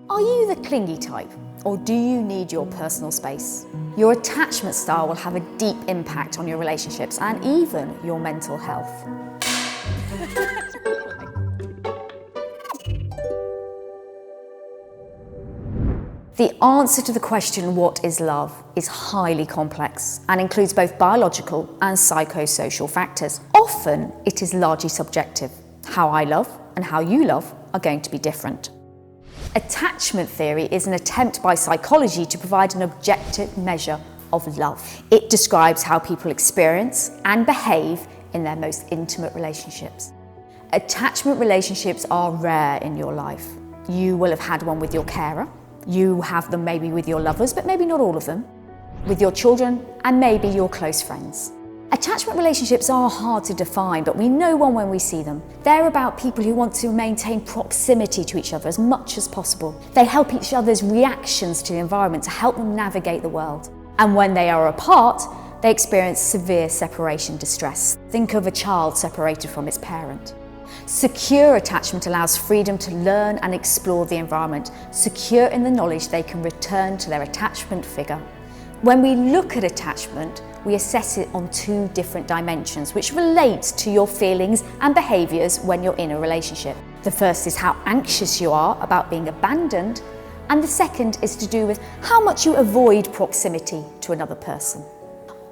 Are you the clingy type, or do you need your personal space? Your attachment style will have a deep impact on your relationships and even your mental health. The answer to the question, what is love, is highly complex and includes both biological and psychosocial factors. Often, it is largely subjective. How I love and how you love are going to be different. Attachment theory is an attempt by psychology to provide an objective measure of love. It describes how people experience and behave in their most intimate relationships. Attachment relationships are rare in your life. You will have had one with your carer. You have them maybe with your lovers, but maybe not all of them, with your children and maybe your close friends. Attachment relationships are hard to define, but we know one when we see them. They're about people who want to maintain proximity to each other as much as possible. They help each other's reactions to the environment to help them navigate the world. And when they are apart, they experience severe separation distress. Think of a child separated from its parent. Secure attachment allows freedom to learn and explore the environment, secure in the knowledge they can return to their attachment figure. When we look at attachment, we assess it on two different dimensions which relate to your feelings and behaviours when you're in a relationship. The first is how anxious you are about being abandoned, and the second is to do with how much you avoid proximity to another person.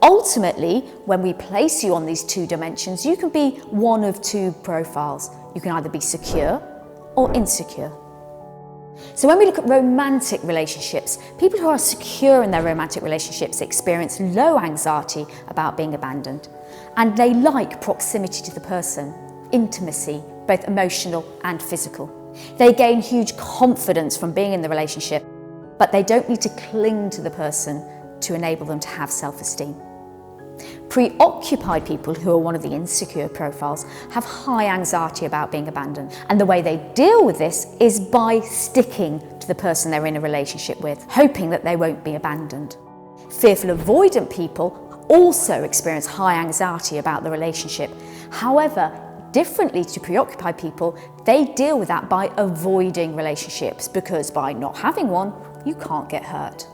Ultimately, when we place you on these two dimensions, you can be one of two profiles. You can either be secure or insecure. So when we look at romantic relationships, people who are secure in their romantic relationships experience low anxiety about being abandoned, and they like proximity to the person, intimacy, both emotional and physical. They gain huge confidence from being in the relationship, but they don't need to cling to the person to enable them to have self-esteem. Preoccupied people, who are one of the insecure profiles, have high anxiety about being abandoned, and the way they deal with this is by sticking to the person they're in a relationship with, hoping that they won't be abandoned. Fearful avoidant people also experience high anxiety about the relationship. However, differently to preoccupied people, they deal with that by avoiding relationships, because by not having one, you can't get hurt.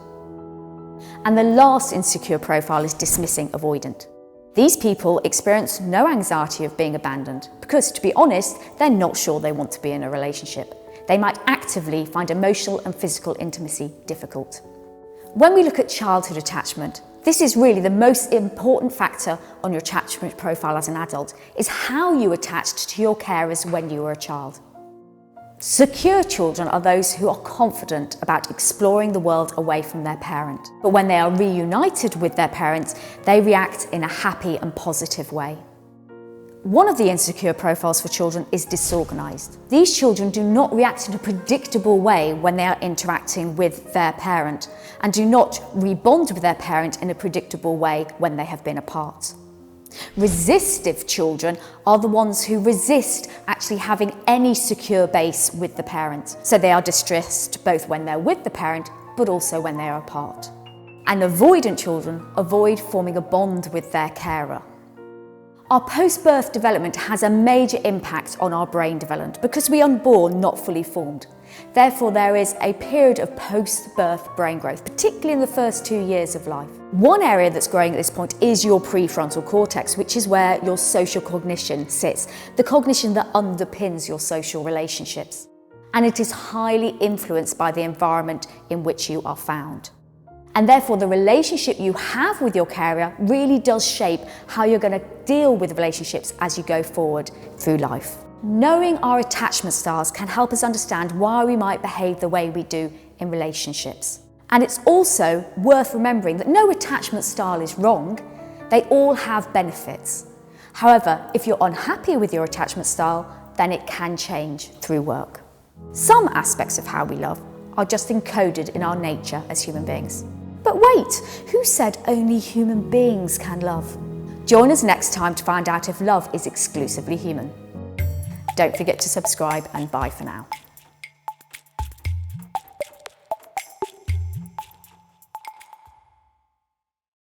And the last insecure profile is dismissing avoidant. These people experience no anxiety of being abandoned because, to be honest, they're not sure they want to be in a relationship. They might actively find emotional and physical intimacy difficult. When we look at childhood attachment, this is really the most important factor on your attachment profile as an adult, is how you attached to your carers when you were a child. Secure children are those who are confident about exploring the world away from their parent. But when they are reunited with their parents, they react in a happy and positive way. One of the insecure profiles for children is disorganised. These children do not react in a predictable way when they are interacting with their parent, and do not rebond with their parent in a predictable way when they have been apart. Resistive children are the ones who resist actually having any secure base with the parent. So they are distressed both when they're with the parent, but also when they are apart. And avoidant children avoid forming a bond with their carer. Our post-birth development has a major impact on our brain development because we are born not fully formed. Therefore, there is a period of post-birth brain growth, particularly in the first 2 years of life. One area that's growing at this point is your prefrontal cortex, which is where your social cognition sits, the cognition that underpins your social relationships. And it is highly influenced by the environment in which you are found. And therefore, the relationship you have with your carer really does shape how you're going to deal with relationships as you go forward through life. Knowing our attachment styles can help us understand why we might behave the way we do in relationships. And it's also worth remembering that no attachment style is wrong. They all have benefits. However, if you're unhappy with your attachment style, then it can change through work. Some aspects of how we love are just encoded in our nature as human beings. But wait, who said only human beings can love? Join us next time to find out if love is exclusively human. Don't forget to subscribe, and bye for now.